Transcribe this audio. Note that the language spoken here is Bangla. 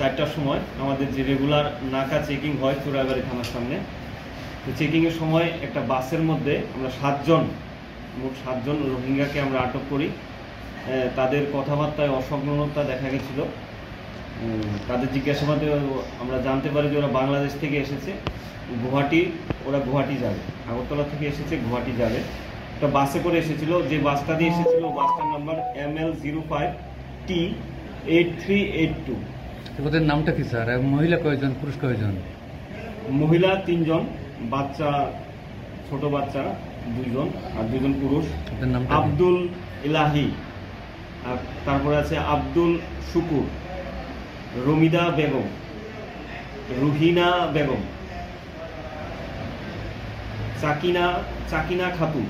4টার সময় আমাদের যে রেগুলার নাকা চেকিং হয় চোরাইবাড়ি থানার সামনে, তো চেকিংয়ের সময় একটা বাসের মধ্যে আমরা মোট 7জন রোহিঙ্গাকে আমরা আটক করি। তাদের কথাবার্তায় অসংলগ্নতা দেখা গেছিল। তাদের জিজ্ঞাসাবাদে আমরা জানতে পারি যে ওরা বাংলাদেশ থেকে এসেছে, ওরা গুয়াহাটি যাবে, আগরতলা থেকে এসেছে গুয়াহাটি যাবে। একটা বাসে করে এসেছিল, যে বাসটা দিয়ে এসেছিল বাসটার নাম্বার ML05T8382। ওদের নামটা কি স্যার? মহিলা কয়জন, পুরুষ কয়জন? মহিলা 3 জন, বাচ্চা ছোট বাচ্চা 2 জন, আর 2 জন পুরুষ। আব্দুল ইলাহি, আর তারপরে আছে আব্দুল শুকুর, রমিদা বেগম, রুহিনা বেগম, চাকিনা খাতুন।